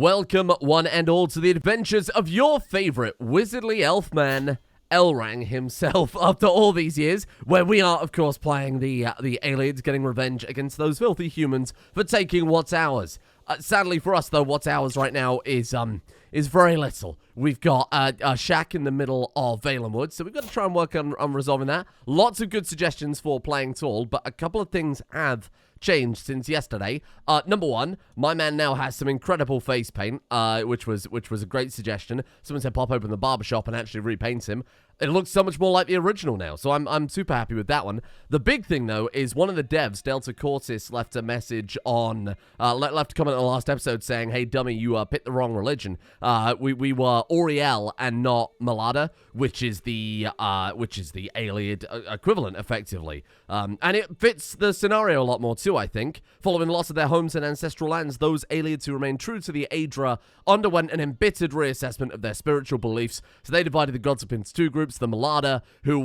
Welcome, one and all, to the adventures of your favorite wizardly elf man, Elrang himself, after all these years, where we are, of course, playing the Ayleids, getting revenge against those filthy humans for taking what's ours. Sadly for us, though, what's ours right now is very little. We've got a shack in the middle of Valenwood, so we've got to try and work on resolving that. Lots of good suggestions for playing tall, but a couple of things have changed since yesterday. Number one, my man now has some incredible face paint, which was a great suggestion. Someone said pop open the barbershop and actually repaint him. It looks so much more like the original now, so I'm super happy with that one. The big thing, though, is one of the devs, Delta Cortis, left a message on, left a comment on the last episode saying, "Hey, dummy, you picked the wrong religion. We were Oriel and not Malada, which is the Ayleid equivalent, effectively. And it fits the scenario a lot more too, I think. Following the loss of their homes and ancestral lands, those Ayleids who remained true to the Aedra underwent an embittered reassessment of their spiritual beliefs. So they divided the gods up into two groups: the Malada, who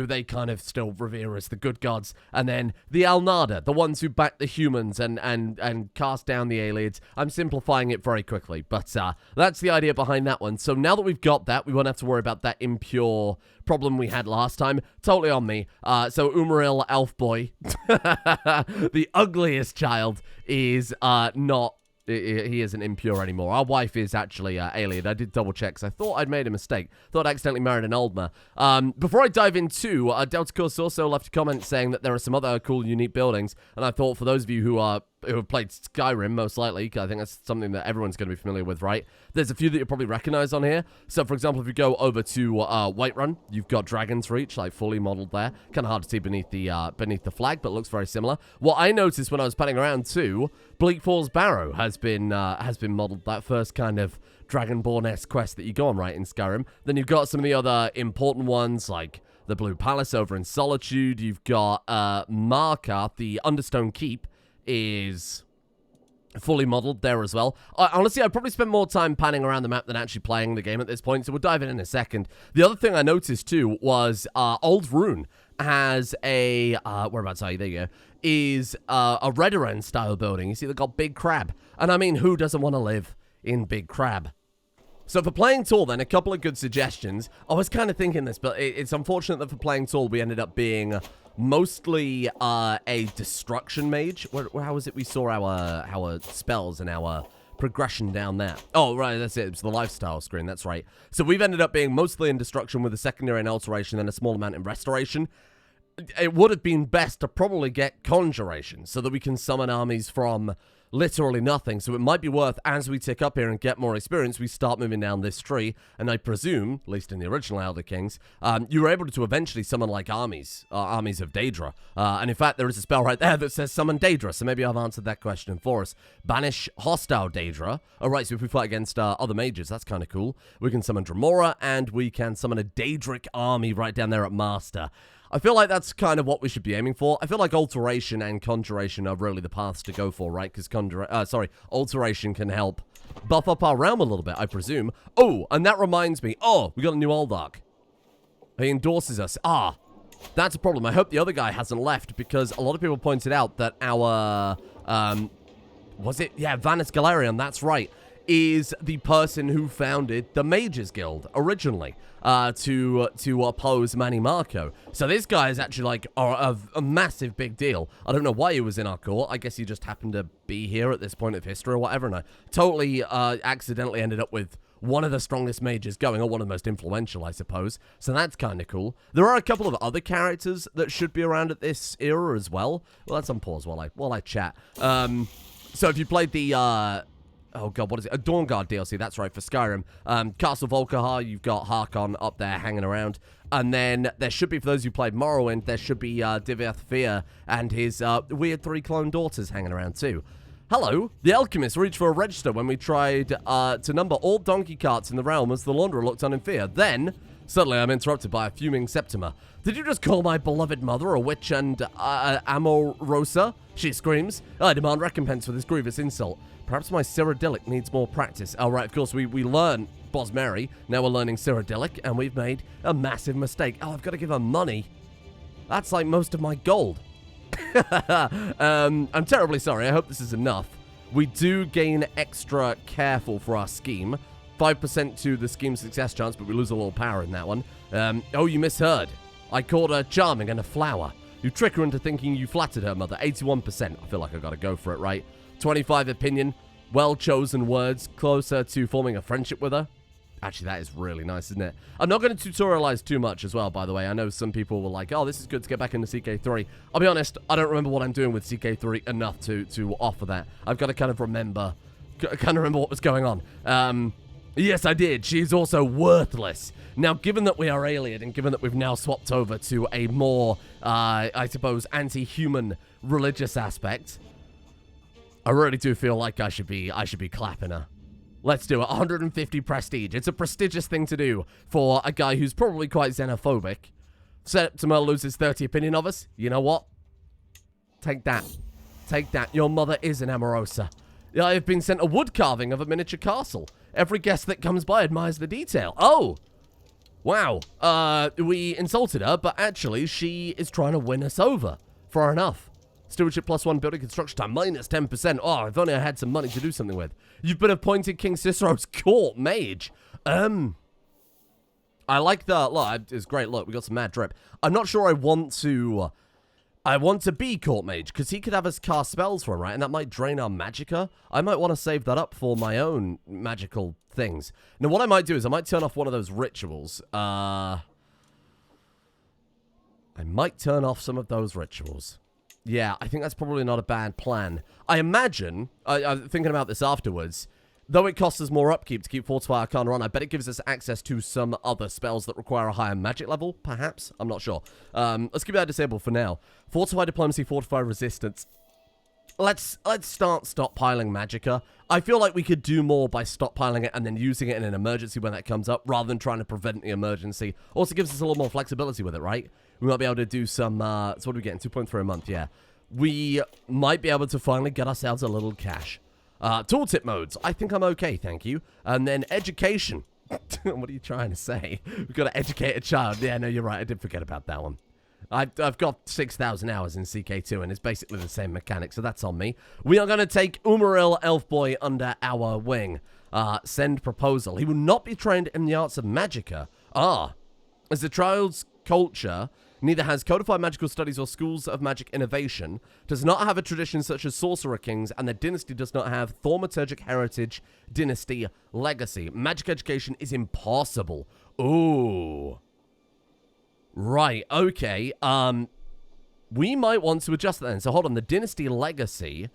they kind of still revere as the good gods, and then the Alnada, the ones who back the humans and cast down the Ayleids. I'm simplifying it very quickly, but that's the idea behind that one. So now that we've got that, we won't have to worry about that impure problem we had last time. Totally on me. So Umaril, elf boy, the ugliest child, is not. He isn't impure anymore. Our wife is actually Ayleid. I did double check because I thought I'd made a mistake. Thought I accidentally married an Oldmer. Before I dive into, Delta Course also left a comment saying that there are some other cool, unique buildings. And I thought for those of you who have played Skyrim, most likely, I think that's something that everyone's going to be familiar with, right? There's a few that you'll probably recognize on here. So, for example, if you go over to Whiterun, you've got Dragon's Reach, like fully modeled there. Kind of hard to see beneath the flag, but looks very similar. What I noticed when I was panning around too, Bleak Falls Barrow has been modeled, that first kind of Dragonborn-esque quest that you go on, right, in Skyrim. Then you've got some of the other important ones, like the Blue Palace over in Solitude. You've got Markarth, the Understone Keep, is fully modeled there as well. Honestly, I'd probably spend more time panning around the map than actually playing the game at this point, so we'll dive in a second. The other thing I noticed, too, was Old Rune has a, whereabouts are you? There you go. Is a Redoran style building. You see, they've got Big Crab. And I mean, who doesn't want to live in Big Crab? So for playing tall, then, a couple of good suggestions. I was kind of thinking this, but it's unfortunate that for playing tall, we ended up being mostly a destruction mage. How was it we saw our spells and our progression down there? Oh, right, that's it. It's the lifestyle screen, that's right. So we've ended up being mostly in destruction with a secondary in alteration and a small amount in restoration. It would have been best to probably get conjuration so that we can summon armies from literally nothing. So it might be worth, as we tick up here and get more experience, we start moving down this tree. And I presume, at least in the original Elder Kings, you were able to eventually summon like armies of Daedra. And in fact, there is a spell right there that says summon Daedra. So maybe I've answered that question for us. Banish hostile Daedra. All right, so if we fight against other mages, that's kind of cool. We can summon Dremora, and we can summon a Daedric army right down there at Master. I feel like that's kind of what we should be aiming for. I feel like Alteration and Conjuration are really the paths to go for, right? Because Alteration can help buff up our realm a little bit, I presume. Oh, and that reminds me. Oh, we got a new Oldark. He endorses us. Ah, that's a problem. I hope the other guy hasn't left, because a lot of people pointed out that our, was it? Yeah, Vanis Galarian, that's right, is the person who founded the Mages Guild originally to oppose Manny Marco. So this guy is actually like a massive big deal. I don't know why he was in our court. I guess he just happened to be here at this point of history or whatever, and I totally accidentally ended up with one of the strongest mages going, or one of the most influential, I suppose. So that's kind of cool. There are a couple of other characters that should be around at this era as well. Well, let's unpause while I chat. So if you played the oh god, what is it? A Dawnguard DLC, that's right, for Skyrim. Castle Volkihar, you've got Harkon up there hanging around. And then there should be, for those who played Morrowind, there should be Diviath Fear and his weird 3 clone daughters hanging around too. Hello, the alchemist reached for a register when we tried to number all donkey carts in the realm as the launderer looked on in fear. Then, suddenly I'm interrupted by a fuming Septima. Did you just call my beloved mother a witch and amorosa? She screams. I demand recompense for this grievous insult. Perhaps my Cyrodiilic needs more practice. Oh, right, of course, we learned Bosmeri. Now we're learning Cyrodiilic, and we've made a massive mistake. Oh, I've got to give her money. That's like most of my gold. I'm terribly sorry. I hope this is enough. we do gain extra careful for our scheme. 5% to the scheme's success chance, but we lose a little power in that one. Oh, you misheard. I called her charming and a flower. You trick her into thinking you flattered her mother. 81%. I feel like I gotta go for it, right? 25 opinion. Well-chosen words. Closer to forming a friendship with her. Actually, that is really nice, isn't it? I'm not going to tutorialize too much as well, by the way. I know some people were like, oh, this is good to get back into CK3. I'll be honest, I don't remember what I'm doing with CK3 enough to offer that. I've got to kind of remember what was going on. Yes, I did. She's also worthless. Now, given that we are Ayleid, and given that we've now swapped over to a more, I suppose, anti-human religious aspect, I really do feel like I should be clapping her. Let's do it. 150 prestige. It's a prestigious thing to do for a guy who's probably quite xenophobic. Septimer loses 30 opinion of us. You know what? Take that. Take that. Your mother is an amorosa. I have been sent a wood carving of a miniature castle. Every guest that comes by admires the detail. Oh! Wow. We insulted her, but actually she is trying to win us over. Fair enough. Stewardship +1, building construction time -10%. Oh, if only I had some money to do something with. You've been appointed King Cicero's court mage. I like that. Look, it's great. Look, we got some mad drip. I'm not sure I want to be court mage, because he could have us cast spells for him, right? And that might drain our magicka. I might want to save that up for my own magical things. Now, what I might do is I might turn off one of those rituals. I might turn off some of those rituals. Yeah, I think that's probably not a bad plan. I imagine, I'm thinking about this afterwards, though it costs us more upkeep to keep Fortify Arcana on, I bet it gives us access to some other spells that require a higher magic level, perhaps? I'm not sure. Let's keep that disabled for now. Fortify Diplomacy, Fortify Resistance. Let's start stockpiling magicka. I feel like we could do more by stockpiling it and then using it in an emergency when that comes up, rather than trying to prevent the emergency. Also gives us a little more flexibility with it, right? We might be able to do some, so what are we getting? 2.3 a month, yeah. We might be able to finally get ourselves a little cash. Tooltip modes. I think I'm okay, thank you. And then education. What are you trying to say? We've got to educate a child. Yeah, no, you're right. I did forget about that one. I've got 6,000 hours in CK2, and it's basically the same mechanic, so that's on me. We are going to take Umaril Elfboy under our wing. Send proposal. He will not be trained in the arts of magicka. As the child's culture neither has codified magical studies or schools of magic innovation, does not have a tradition such as Sorcerer Kings, and the dynasty does not have thaumaturgic heritage, dynasty, legacy. Magic education is impossible. Ooh. Right, okay. We might want to adjust that then. So hold on, the dynasty legacy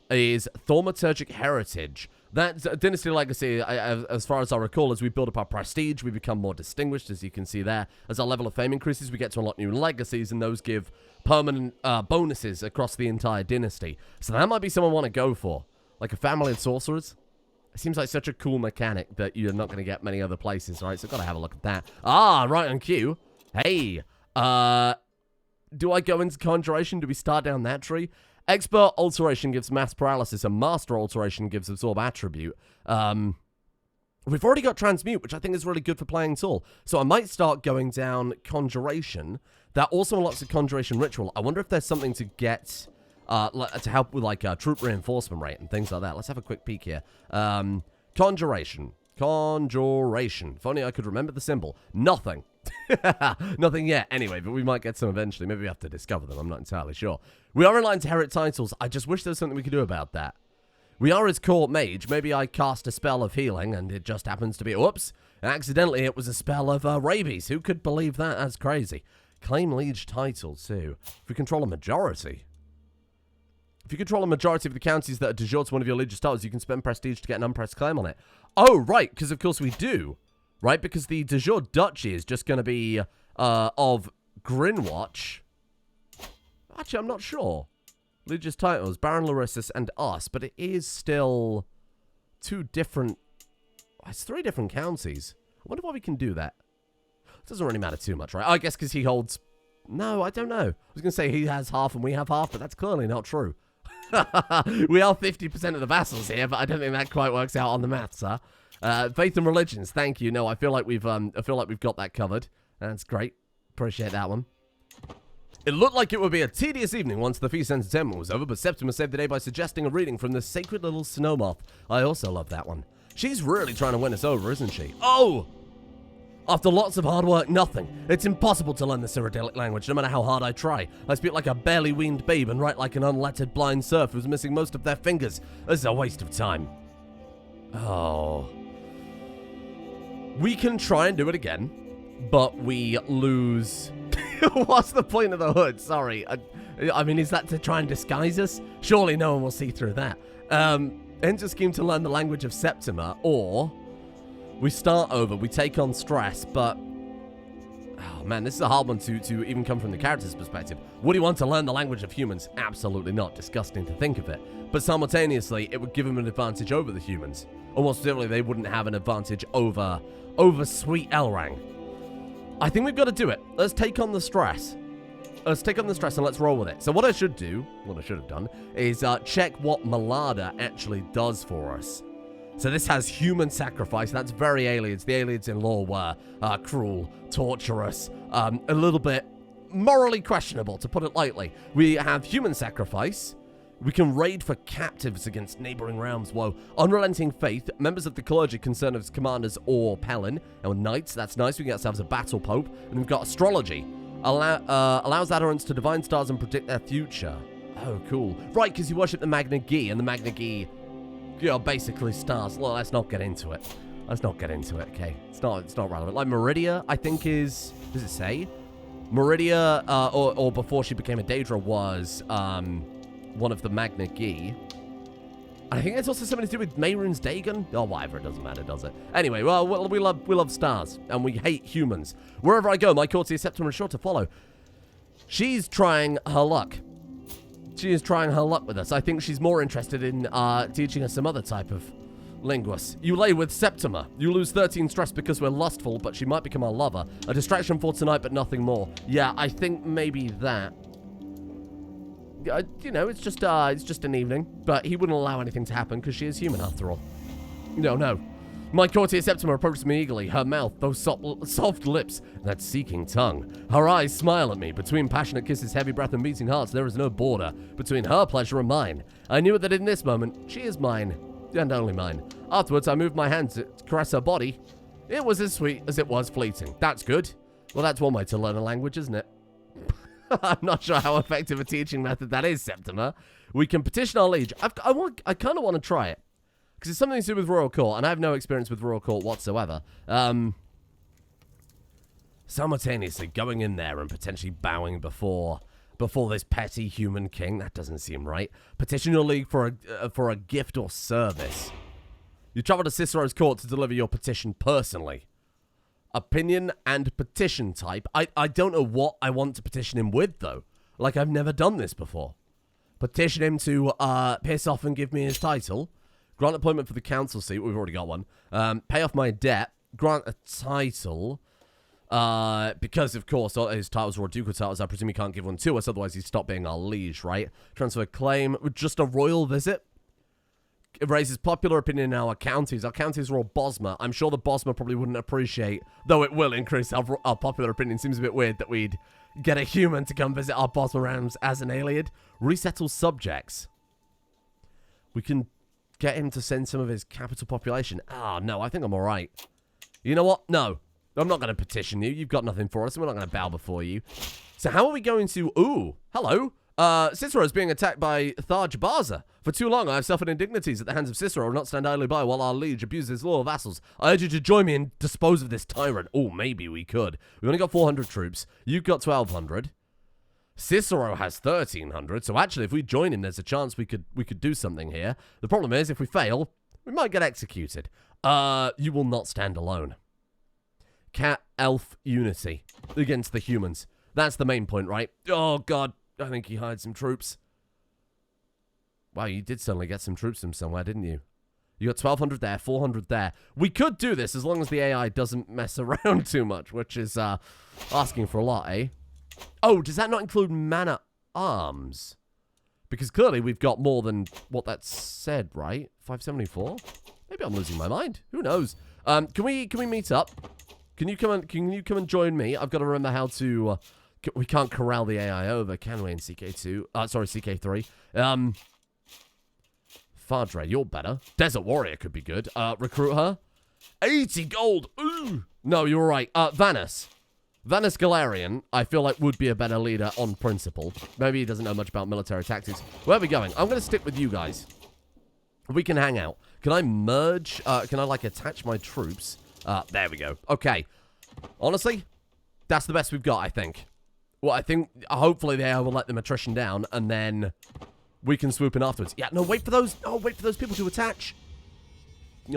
is thaumaturgic heritage. That dynasty legacy, as far as I recall, as we build up our prestige, we become more distinguished, as you can see there. As our level of fame increases, we get to unlock new legacies, and those give permanent bonuses across the entire dynasty. So that might be someone I want to go for. Like a family of sorcerers. It seems like such a cool mechanic that you're not going to get many other places, right? So I've got to have a look at that. Right on cue. Hey, do I go into conjuration? Do we start down that tree? Expert alteration gives mass paralysis, and master alteration gives absorb attribute. We've already got transmute, which I think is really good for playing Tool. So I might start going down conjuration. That also unlocks a conjuration ritual. I wonder if there's something to get, to help with like troop reinforcement rate and things like that. Let's have a quick peek here. Conjuration. Conjuration. If only I could remember the symbol. Nothing. Nothing yet. Anyway, but we might get some eventually. Maybe we have to discover them. I'm not entirely sure. We are in line to inherit titles. I just wish there was something we could do about that. We are his court mage. Maybe I cast a spell of healing and it just happens to be... Whoops. Accidentally, it was a spell of rabies. Who could believe that? That's crazy. Claim liege title, too. If we control a majority... If you control a majority of the counties that are de jure to one of your liege titles, you can spend prestige to get an unpressed claim on it. Oh, right, because of course we do. Right, because the de jure duchy is just going to be of Grinwatch. Actually, I'm not sure. Liege's titles, Baron Larissus and us, but it is still two different... It's 3 different counties. I wonder why we can do that. It doesn't really matter too much, right? I guess because he holds... No, I don't know. I was going to say he has half and we have half, but that's clearly not true. We are 50% of the vassals here, but I don't think that quite works out on the maths, huh? Faith and religions, thank you. No, I feel like we've got that covered. That's great. Appreciate that one. It looked like it would be a tedious evening once the feast entertainment was over, but Septima saved the day by suggesting a reading from the sacred little snow moth. I also love that one. She's really trying to win us over, isn't she? Oh! After lots of hard work, nothing. It's impossible to learn the Cyrodiilic language, no matter how hard I try. I speak like a barely weaned babe and write like an unlettered blind serf who's missing most of their fingers. This is a waste of time. Oh. We can try and do it again, but we lose... What's the point of the hood? Sorry. I mean, is that to try and disguise us? Surely no one will see through that. Enter scheme to learn the language of Septima, or we start over, we take on stress, but... Oh man, this is a hard one to even come from the character's perspective. Would he want to learn the language of humans? Absolutely not. Disgusting to think of it. But simultaneously, it would give him an advantage over the humans. Almost certainly, they wouldn't have an advantage over sweet Elrang. I think we've got to do it. Let's take on the stress. Let's take on the stress and let's roll with it. So what I should have done, is check what Malada actually does for us. So this has human sacrifice. That's very Ayleids. The Ayleids in lore were cruel, torturous, a little bit morally questionable, to put it lightly. We have human sacrifice. We can raid for captives against neighboring realms. Whoa. Unrelenting faith. Members of the clergy can serve as commanders or Pelin. And knights, that's nice. We get ourselves a battle pope. And we've got astrology. Allows adherents to divine stars and predict their future. Oh, cool. Right, because you worship the Magna Gi. And the Magna Gi, basically stars. Well, let's not get into it. Okay. It's not relevant. Like Meridia, I think is... Does it say? Meridia, or before she became a Daedra, was... one of the Magna Gi. I think it's also something to do with Mehrunes Dagon. Oh, whatever, it doesn't matter, does it? Anyway, well, we love stars, and we hate humans. Wherever I go, my courtier Septima is sure to follow. She's trying her luck. She is trying her luck with us. I think she's more interested in teaching us some other type of linguist. You lay with Septima. You lose 13 stress because we're lustful, but she might become our lover. A distraction for tonight, but nothing more. Yeah, I think maybe that. It's just an evening, but he wouldn't allow anything to happen because she is human after all. No. My courtier Septima approaches me eagerly, her mouth, those soft lips, that seeking tongue. Her eyes smile at me. Between passionate kisses, heavy breath, and beating hearts, there is no border between her pleasure and mine. I knew that in this moment, she is mine, and only mine. Afterwards, I moved my hand to caress her body. It was as sweet as it was fleeting. That's good. Well, that's one way to learn a language, isn't it? I'm not sure how effective a teaching method that is, Septima. We can petition our liege. I kind of want to try it. Because it's something to do with Royal Court, and I have no experience with Royal Court whatsoever. Simultaneously going in there and potentially bowing before this petty human king, that doesn't seem right. Petition your league for a gift or service. You travel to Cicero's court to deliver your petition personally. Opinion and petition type. I don't know what I want to petition him with, though. Like, I've never done this before. Petition him to piss off and give me his title. Grant appointment for the council seat. We've already got one. Pay off my debt. Grant a title. Because, of course, his titles were ducal titles. I presume he can't give one to us, otherwise he'd stop being our liege, right? Transfer claim. Just a royal visit. It raises popular opinion in our counties. Our counties are all Bosma. I'm sure the Bosma probably wouldn't appreciate, though it will increase our popular opinion. Seems a bit weird that we'd get a human to come visit our Bosma realms as an Ayleid. Resettle subjects. We can get him to send some of his capital population. No, I think I'm all right. You know what? No, I'm not going to petition you. You've got nothing for us, and we're not going to bow before you. So how are we going to... Ooh, hello. Cicero is being attacked by Tharj Barza. For too long, I have suffered indignities at the hands of Cicero and will not stand idly by while our liege abuses his loyal vassals. I urge you to join me and dispose of this tyrant. Oh, maybe we could. We've only got 400 troops. You've got 1,200. Cicero has 1,300. So actually, if we join him, there's a chance we could do something here. The problem is, if we fail, we might get executed. You will not stand alone. Cat-elf unity against the humans. That's the main point, right? Oh, God. I think he hired some troops. Wow, you did suddenly get some troops from somewhere, didn't you? You got 1,200 there, 400 there. We could do this as long as the AI doesn't mess around too much, which is asking for a lot, eh? Oh, does that not include man-at-arms? Because clearly we've got more than what that said, right? 574? Maybe I'm losing my mind. Who knows? Can we meet up? Can you come and join me? I've got to remember how to We can't corral the AI over, can we, in CK2? Sorry, CK3. Fadre, you're better. Desert Warrior could be good. Recruit her. 80 gold. Ooh. No, you're right. Vanis. Vanis Galarian, I feel like would be a better leader on principle. Maybe he doesn't know much about military tactics. Where are we going? I'm going to stick with you guys. We can hang out. Can I merge? Can I, like, attach my troops? There we go. Okay. Honestly, that's the best we've got, I think. Well, I think, hopefully, the AI will let them attrition down, and then we can swoop in afterwards. Yeah, no, wait for those. Oh, wait for those people to attach.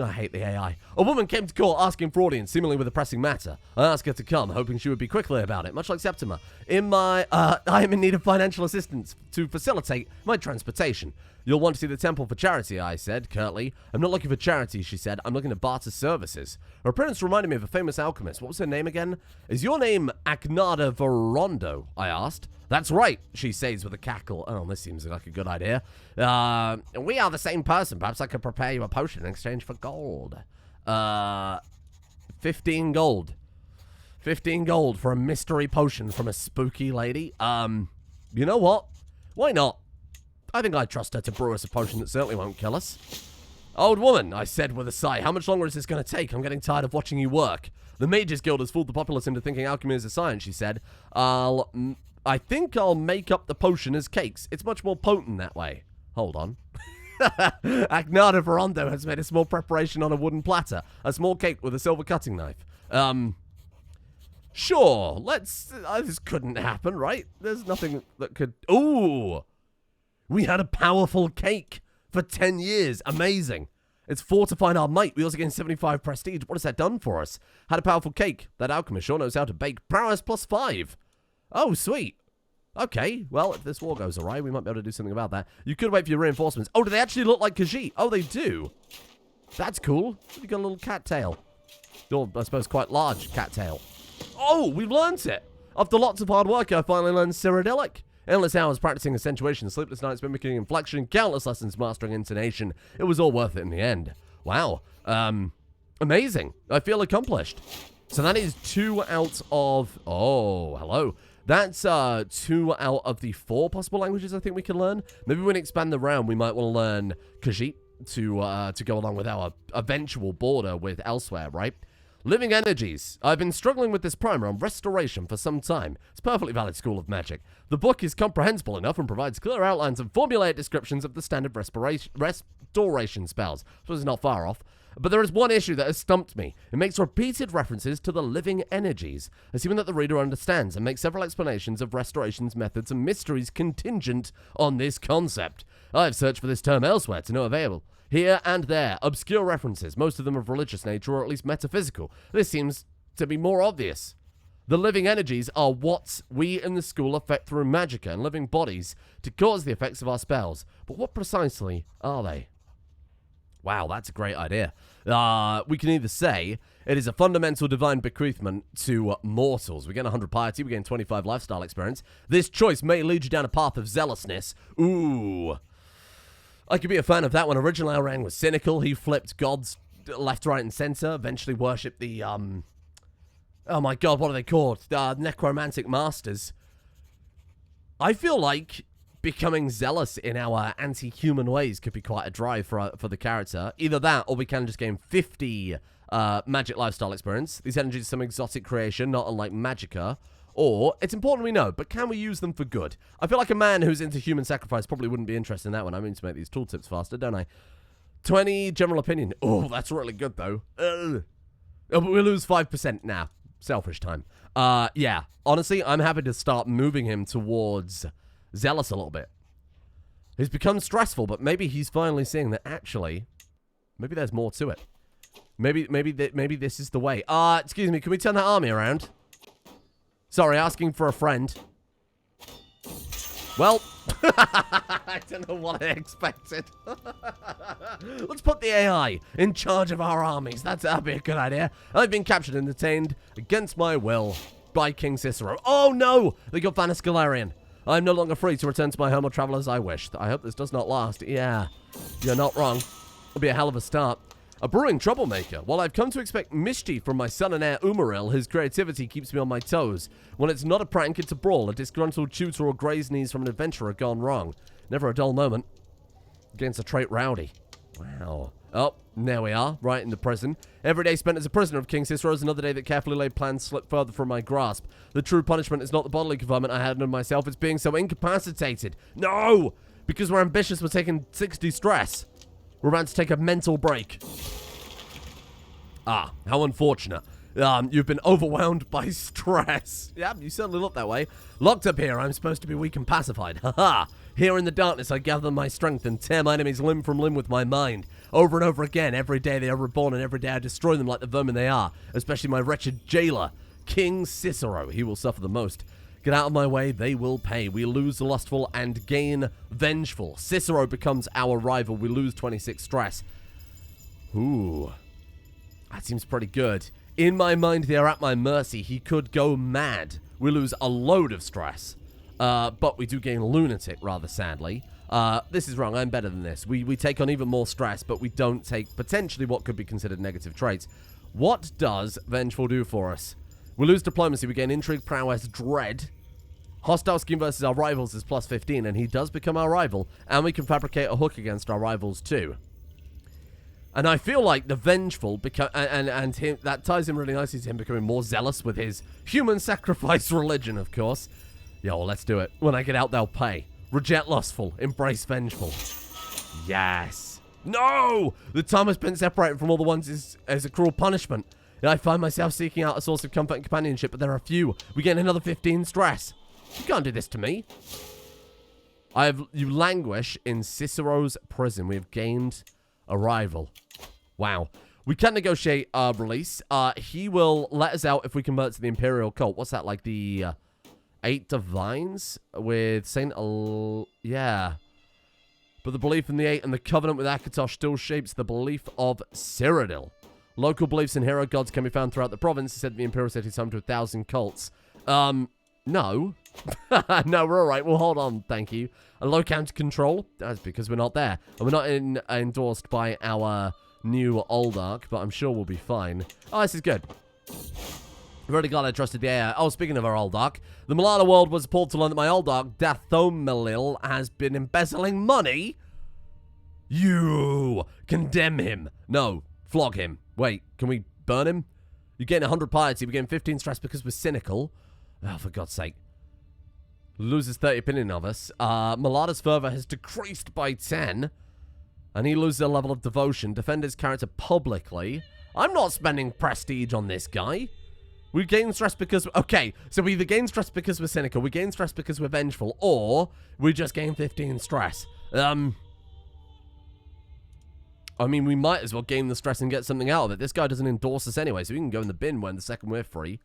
I hate the AI. A woman came to court asking for audience, seemingly with a pressing matter. I asked her to come, hoping she would be quickly about it, much like Septima. I am in need of financial assistance to facilitate my transportation. You'll want to see the temple for charity, I said, curtly. I'm not looking for charity, she said. I'm looking to barter services. Her appearance reminded me of a famous alchemist. What was her name again? Is your name Aknada Verondo? I asked. That's right, she says with a cackle. Oh, this seems like a good idea. We are the same person. Perhaps I could prepare you a potion in exchange for gold. 15 gold. 15 gold for a mystery potion from a spooky lady. You know what? Why not? I think I trust her to brew us a potion that certainly won't kill us. Old woman, I said with a sigh, how much longer is this going to take? I'm getting tired of watching you work. The Mages Guild has fooled the populace into thinking alchemy is a science, she said. I think I'll make up the potion as cakes. It's much more potent that way. Hold on. Agnada Verondo has made a small preparation on a wooden platter. A small cake with a silver cutting knife. Sure, let's... this couldn't happen, right? There's nothing that could... Ooh! We had a powerful cake for 10 years. Amazing. It's fortified our might. We also gained 75 prestige. What has that done for us? Had a powerful cake. That alchemist sure knows how to bake. Prowess +5. Oh, sweet. Okay, well, if this war goes awry, we might be able to do something about that. You could wait for your reinforcements. Oh, do they actually look like Khajiit? Oh, they do. That's cool. You got a little cat tail. Or, I suppose, quite large cat tail. Oh, we learned it. After lots of hard work, I finally learned Cyrodiilic. Endless hours practicing accentuation, sleepless nights mimicking inflection, countless lessons mastering intonation. It was all worth it in the end. Wow. Amazing. I feel accomplished. So that is 2 out of... Oh, hello. That's 2 out of the 4 possible languages I think we can learn. Maybe when we expand the round, we might want to learn Khajiit to go along with our eventual border with elsewhere, right? Living Energies. I've been struggling with this primer on restoration for some time. It's a perfectly valid school of magic. The book is comprehensible enough and provides clear outlines and formulaic descriptions of the standard restoration spells. So it's not far off. But there is one issue that has stumped me. It makes repeated references to the living energies, assuming that the reader understands, and makes several explanations of restoration's methods and mysteries contingent on this concept. I've searched for this term elsewhere to no avail. Here and there, obscure references, most of them of religious nature or at least metaphysical. This seems to be more obvious. The living energies are what we in the school affect through magicka and living bodies to cause the effects of our spells. But what precisely are they? Wow, that's a great idea. We can either say it is a fundamental divine bequeathment to mortals. We gain 100 piety, we gain 25 lifestyle experience. This choice may lead you down a path of zealousness. Ooh. I could be a fan of that one. Originally, Elrang was cynical. He flipped gods left, right, and center. Eventually worshipped the, oh my god, what are they called? Necromantic masters. I feel like becoming zealous in our anti-human ways could be quite a drive for the character. Either that, or we can just gain 50 magic lifestyle experience. These energies are some exotic creation, not unlike magicka. Or, it's important we know, but can we use them for good? I feel like a man who's into human sacrifice probably wouldn't be interested in that one. I mean to make these tooltips faster, don't I? 20 general opinion. Oh, that's really good, though. Oh, but we lose 5% now. Selfish time. Yeah. Honestly, I'm happy to start moving him towards zealous a little bit. He's become stressful, but maybe he's finally seeing that actually, maybe there's more to it. Maybe this is the way. Excuse me, can we turn that army around? Sorry, asking for a friend. Well, I don't know what I expected. Let's put the AI in charge of our armies. That'd be a good idea. I've been captured and detained against my will by King Cicero. Oh no! They got Vanis Galarian. I'm no longer free to return to my home or travel as I wish. I hope this does not last. Yeah, you're not wrong. It'll be a hell of a start. A brewing troublemaker. While I've come to expect mischief from my son and heir Umaril, his creativity keeps me on my toes. When it's not a prank, it's a brawl, a disgruntled tutor or graze knees from an adventurer gone wrong. Never a dull moment. Against a trait rowdy. Wow. Oh, there we are, right in the prison. Every day spent as a prisoner of King Cicero is another day that carefully laid plans slip further from my grasp. The true punishment is not the bodily confinement I had on myself, it's being so incapacitated. No! Because we're ambitious, we're taking 60 stress. We're about to take a mental break. Ah, how unfortunate. You've been overwhelmed by stress. Yeah, you certainly look that way. Locked up here, I'm supposed to be weak and pacified. Haha. Here in the darkness, I gather my strength and tear my enemies limb from limb with my mind. Over and over again, every day they are reborn, and every day I destroy them like the vermin they are. Especially my wretched jailer, King Cicero. He will suffer the most. Get out of my way, they will pay. We lose the lustful and gain vengeful. Cicero becomes our rival. We lose 26 stress. Ooh. That seems pretty good. In my mind, they are at my mercy. He could go mad. We lose a load of stress. But we do gain lunatic, rather sadly. This is wrong. I'm better than this. We take on even more stress, but we don't take potentially what could be considered negative traits. What does Vengeful do for us? We lose diplomacy. We gain intrigue, prowess, dread. Hostile scheme versus our rivals is plus 15, and he does become our rival. And we can fabricate a hook against our rivals too. And I feel like the Vengeful and him, that ties in really nicely to him becoming more zealous with his human sacrifice religion, of course. Yeah, well, let's do it. When I get out, they'll pay. Reject lustful, embrace vengeful. Yes. No! The time I spent separated from all the ones is a cruel punishment. I find myself seeking out a source of comfort and companionship, but there are few. We get another 15 stress. You can't do this to me. You languish in Cicero's prison. We have gained a rival. Wow. We can negotiate our release. He will let us out if we convert to the Imperial cult. What's that, like the 8 Divines with Saint yeah. But the belief in the 8 and the covenant with Akatosh still shapes the belief of Cyrodiil. Local beliefs in hero gods can be found throughout the province. He said the Imperial City is home to 1,000 cults. No. No, we're alright. We'll hold on, thank you. A low counter control. That's because we're not there. And we're not endorsed by our new Oldark, but I'm sure we'll be fine. Oh, this is good. Really glad I trusted the AI. Oh, speaking of our Oldark, the Malala world was appalled to learn that my Oldark, Dathomelil, has been embezzling money. You condemn him. No, flog him. Wait, can we burn him? You gain 100 piety. We gain 15 stress because we're cynical. Oh, for God's sake. Loses 30 opinion of us. Malada's fervor has decreased by 10. And he loses a level of devotion. Defend his character publicly. I'm not spending prestige on this guy. We gain stress because... Okay, so we either gain stress because we're cynical, we gain stress because we're vengeful, or we just gain 15 stress. I mean, we might as well gain the stress and get something out of it. This guy doesn't endorse us anyway, so we can go in the bin when the second we're free.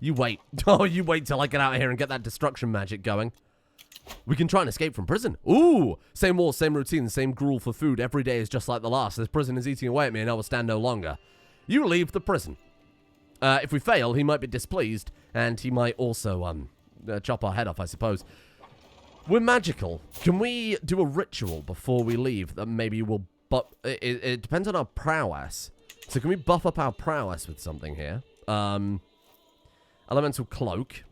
You wait. Oh, you wait till I get out of here and get that destruction magic going. We can try and escape from prison. Ooh! Same walls, same routine, same gruel for food. Every day is just like the last. This prison is eating away at me and I will stand no longer. You leave the prison. If we fail, he might be displeased, and he might also, chop our head off, I suppose. We're magical. Can we do a ritual before we leave that maybe will... But it depends on our prowess. So can we buff up our prowess with something here? Elemental Cloak.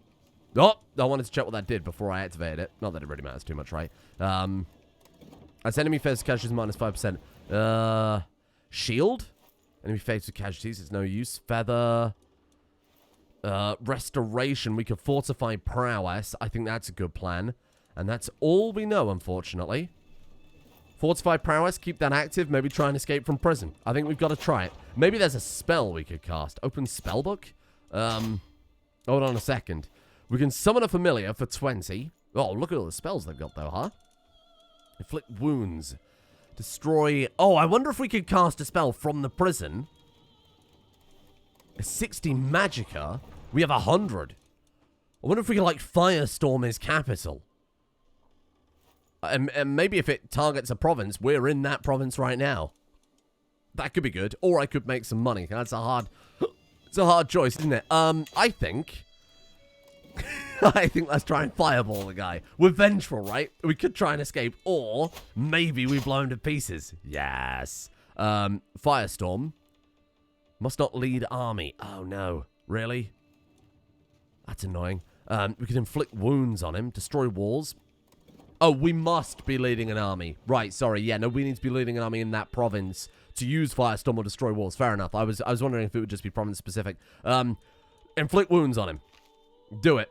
Oh, I wanted to check what that did before I activated it. Not that it really matters too much, right? As enemy faces casualties minus 5%. Shield? Enemy faces casualties, it's no use. Feather. Restoration. We could fortify prowess. I think that's a good plan. And that's all we know, unfortunately. Fortify prowess, keep that active, maybe try and escape from prison. I think we've got to try it. Maybe there's a spell we could cast. Open spellbook? Hold on a second. We can summon a familiar for 20. Oh, look at all the spells they've got, though, huh? Inflict wounds. Destroy... Oh, I wonder if we could cast a spell from the prison. A 60 magicka? We have 100. I wonder if we could, like, firestorm his capital. And maybe if it targets a province, we're in that province right now. That could be good. Or I could make some money. That's a hard... It's a hard choice, isn't it? I think... I think let's try and fireball the guy. We're vengeful, right? We could try and escape. Or maybe we blow him to pieces. Yes. Firestorm. Must not lead army. Oh, no. Really? That's annoying. We can inflict wounds on him. Destroy walls. Oh, we must be leading an army. Right, sorry. Yeah, no, we need to be leading an army in that province to use Firestorm or destroy walls. Fair enough. I was wondering if it would just be province specific. Inflict wounds on him. Do it.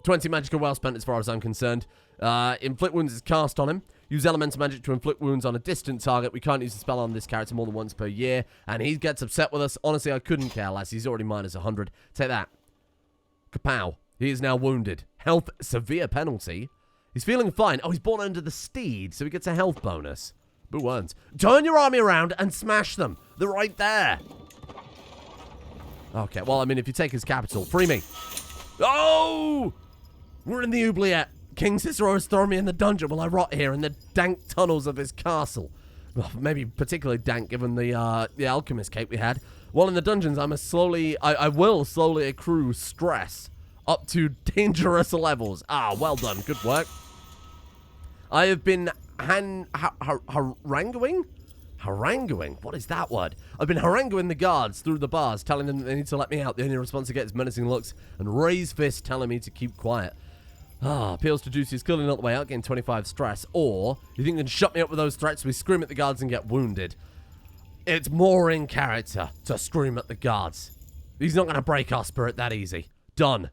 20 magical well spent as far as I'm concerned. Inflict wounds is cast on him. Use elemental magic to inflict wounds on a distant target. We can't use the spell on this character more than once per year. And he gets upset with us. Honestly, I couldn't care less. He's already minus 100. Take that. Kapow. He is now wounded. Health severe penalty. He's feeling fine. Oh, he's born under the steed, so he gets a health bonus. Boo worms. Turn your army around and smash them. They're right there. Okay, well, I mean, if you take his capital, free me. Oh! We're in the oubliette. King Cicero has thrown me in the dungeon while I rot here in the dank tunnels of his castle. Well, maybe particularly dank given the alchemist cape we had. While in the dungeons, I will slowly accrue stress up to dangerous levels. Ah, well done. Good work. I have been haranguing? Haranguing? What is that word? I've been haranguing the guards through the bars, telling them that they need to let me out. The only response I get is menacing looks and raised fists telling me to keep quiet. Ah, appeals to Juicy is clearly not the way out, getting 25 stress. Or, you think you can shut me up with those threats, we scream at the guards and get wounded. It's more in character to scream at the guards. He's not going to break our spirit that easy. Done.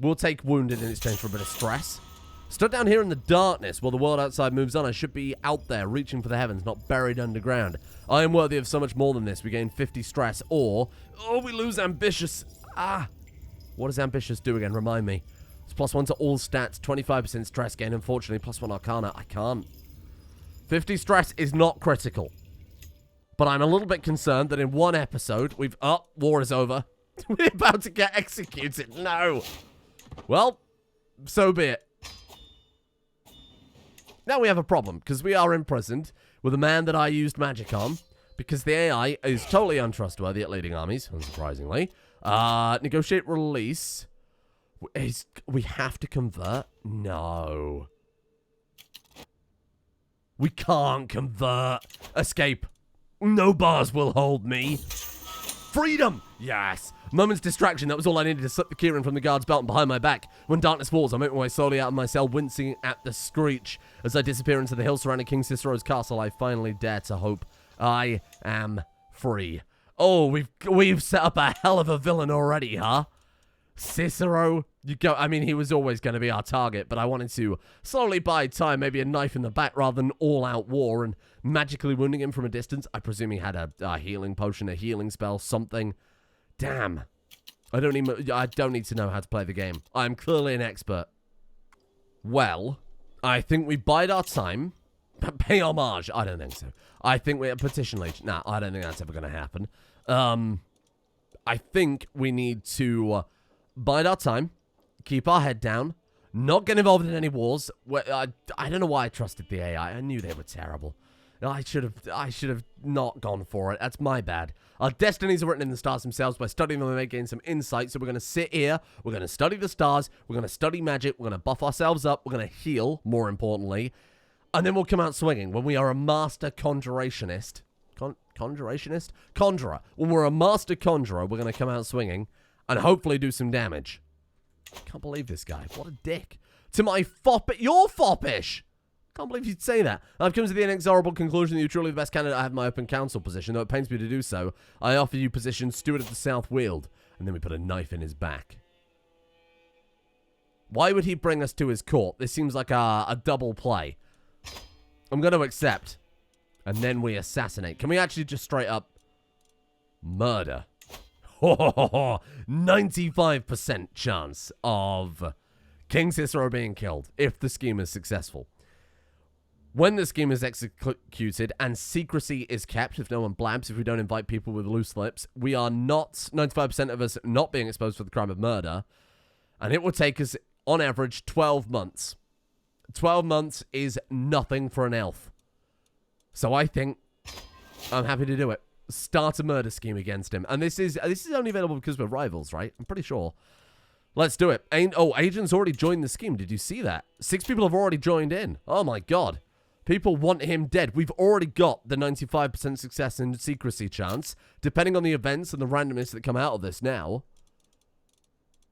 We'll take wounded in exchange for a bit of stress. Stood down here in the darkness while the world outside moves on. I should be out there reaching for the heavens, not buried underground. I am worthy of so much more than this. We gain 50 stress, or... Oh, we lose ambitious. Ah. What does ambitious do again? Remind me. It's +1 to all stats, 25% stress gain. Unfortunately, +1 arcana. I can't. 50 stress is not critical. But I'm a little bit concerned that in one episode, we've... Oh, war is over. We're about to get executed. No. Well, so be it. Now we have a problem, because we are imprisoned with a man that I used magic on, because the AI is totally untrustworthy at leading armies, unsurprisingly. Negotiate release. We have to convert? No. We can't convert. Escape. No bars will hold me. Freedom! Yes. Moment's distraction. That was all I needed to slip the keyring from the guard's belt and behind my back. When darkness falls, I make my way slowly out of my cell, wincing at the screech. As I disappear into the hill surrounding King Cicero's castle, I finally dare to hope I am free. Oh, we've set up a hell of a villain already, huh? Cicero, you go. I mean, he was always going to be our target, but I wanted to slowly buy time, maybe a knife in the back rather than all-out war, and magically wounding him from a distance. I presume he had a healing potion, a healing spell, something. Damn. I don't need to know how to play the game. I'm clearly an expert. Well, I think we bide our time. Pay homage. I don't think so. I think we're petition legion. Nah, I don't think that's ever going to happen. I think we need to bide our time, keep our head down, not get involved in any wars. I don't know why I trusted the AI. I knew they were terrible. I should have not gone for it. That's my bad. Our destinies are written in the stars themselves. By studying them, we may gain some insight. So we're going to sit here. We're going to study the stars. We're going to study magic. We're going to buff ourselves up. We're going to heal, more importantly. And then we'll come out swinging when we are a master conjurationist. Conjurer. When we're a master conjurer, we're going to come out swinging and hopefully do some damage. Can't believe this guy. What a dick. To my you're foppish. Can't believe you'd say that. I've come to the inexorable conclusion that you're truly the best candidate I have in my open council position. Though it pains me to do so, I offer you position steward of the South Weald. And then we put a knife in his back. Why would he bring us to his court? This seems like a double play. I'm going to accept. And then we assassinate. Can we actually just straight up murder? 95% chance of King Cicero being killed if the scheme is successful. When the scheme is executed and secrecy is kept, if no one blabs, if we don't invite people with loose lips, we are not, 95% of us not being exposed for the crime of murder, and it will take us, on average, 12 months. 12 months is nothing for an elf. So I think I'm happy to do it. Start a murder scheme against him. And this is only available because we're rivals, right? I'm pretty sure. Let's do it. Agent's already joined the scheme. Did you see that? 6 people have already joined in. Oh my god. People want him dead. We've already got the 95% success and secrecy chance, depending on the events and the randomness that come out of this now.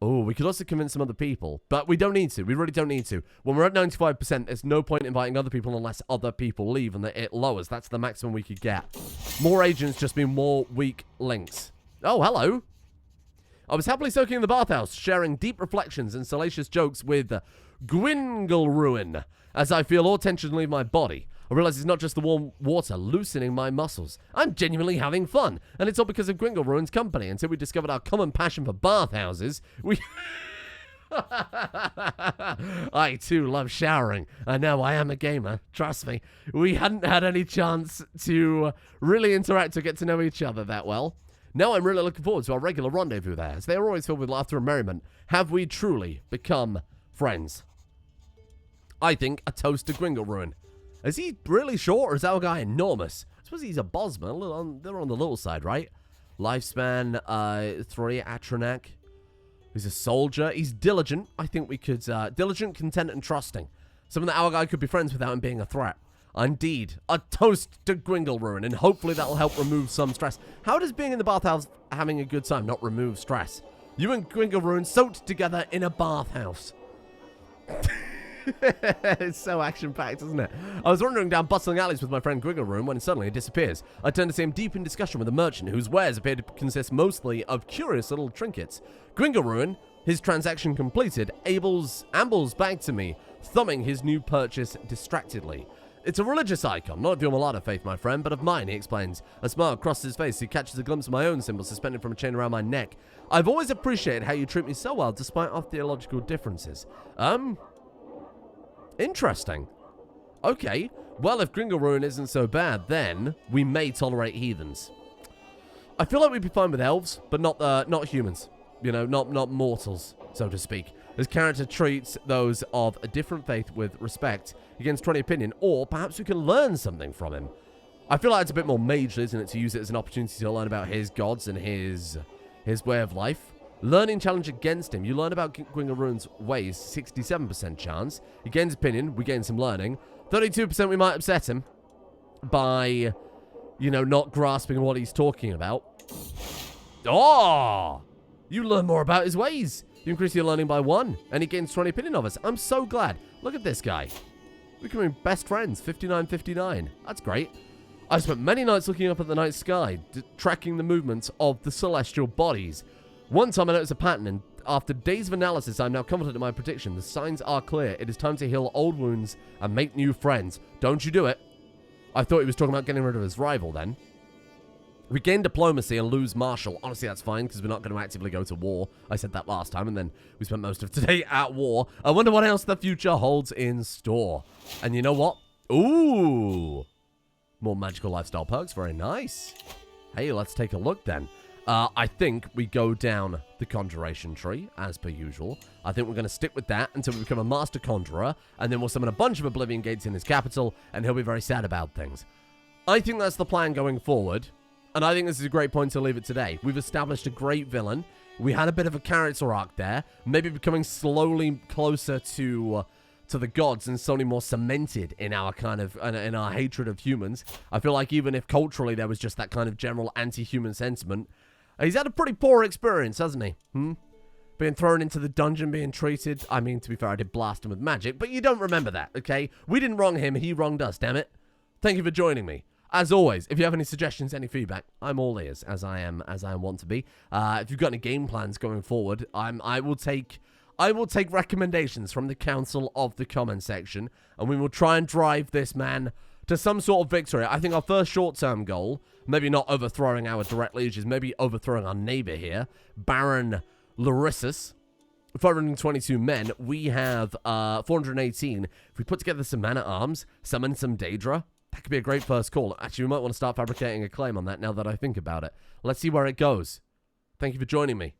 Oh, we could also convince some other people, but we don't need to. We really don't need to. When we're at 95%, there's no point inviting other people unless other people leave and it lowers. That's the maximum we could get. More agents just mean more weak links. Oh, hello. I was happily soaking in the bathhouse, sharing deep reflections and salacious jokes with Gwingleruin as I feel all tension leave my body. I realize it's not just the warm water loosening my muscles. I'm genuinely having fun, and it's all because of Gwingleruin's company. Until we discovered our common passion for bathhouses, we... I, too, love showering. I know, I am a gamer. Trust me. We hadn't had any chance to really interact or get to know each other that well. Now I'm really looking forward to our regular rendezvous there, as they are always filled with laughter and merriment. Have we truly become friends? I think a toast to Gwingleruin. Is he really short, or is our guy enormous? I suppose he's a bosman. They're on the little side, right? Lifespan, 3, Atronak. He's a soldier. He's diligent. I think we could... diligent, content, and trusting. Something that our guy could be friends without him being a threat. Indeed. A toast to Gwingleruin, and hopefully that'll help remove some stress. How does being in the bathhouse having a good time not remove stress? You and Gwingleruin soaked together in a bathhouse. It's so action-packed, isn't it? I was wandering down bustling alleys with my friend Gwingleruin when suddenly it disappears. I turned to see him deep in discussion with a merchant whose wares appeared to consist mostly of curious little trinkets. Gwingleruin, his transaction completed, ambles back to me, thumbing his new purchase distractedly. It's a religious icon, not of your Mulata faith, my friend, but of mine, he explains. A smile crosses his face. He catches a glimpse of my own symbol suspended from a chain around my neck. I've always appreciated how you treat me so well, despite our theological differences. Interesting. Okay. Well, if Gwingleruin isn't so bad, then we may tolerate heathens. I feel like we'd be fine with elves, but not humans. You know, not mortals, so to speak. His character treats those of a different faith with respect, against 20 opinion, or perhaps we can learn something from him. I feel like it's a bit more major, isn't it, to use it as an opportunity to learn about his gods and his way of life. Learning challenge against him. You learn about Gwingleruin's ways, 67% chance. He gains opinion, we gain some learning. 32% we might upset him by, you know, not grasping what he's talking about. Oh! You learn more about his ways. You increase your learning by 1, and he gains 20 opinion of us. I'm so glad. Look at this guy. We're becoming best friends, 59-59. That's great. I've spent many nights looking up at the night sky, tracking the movements of the celestial bodies. One time I noticed a pattern, and after days of analysis, I'm now confident in my prediction. The signs are clear. It is time to heal old wounds and make new friends. Don't you do it. I thought he was talking about getting rid of his rival then. We gain diplomacy and lose martial. Honestly, that's fine, because we're not going to actively go to war. I said that last time, and then we spent most of today at war. I wonder what else the future holds in store. And you know what? Ooh. More magical lifestyle perks. Very nice. Hey, let's take a look then. I think we go down the conjuration tree, as per usual. I think we're going to stick with that until we become a master conjurer, and then we'll summon a bunch of Oblivion Gates in his capital, and he'll be very sad about things. I think that's the plan going forward, and I think this is a great point to leave it today. We've established a great villain. We had a bit of a character arc there, maybe becoming slowly closer to the gods and slowly more cemented in our kind of in our hatred of humans. I feel like even if culturally there was just that kind of general anti-human sentiment, he's had a pretty poor experience, hasn't he? Being thrown into the dungeon, being treated. I mean, to be fair, I did blast him with magic, but you don't remember that, okay? We didn't wrong him, he wronged us, damn it. Thank you for joining me. As always, if you have any suggestions, any feedback, I'm all ears, as I want to be. If you've got any game plans going forward, I will take recommendations from the council of the comment section, and we will try and drive this man to some sort of victory. I think our first short-term goal, maybe not overthrowing our direct lieges, maybe overthrowing our neighbor here, Baron Larissus. 522 men. We have 418. If we put together some man-at-arms, summon some Daedra, that could be a great first call. Actually, we might want to start fabricating a claim on that now that I think about it. Let's see where it goes. Thank you for joining me.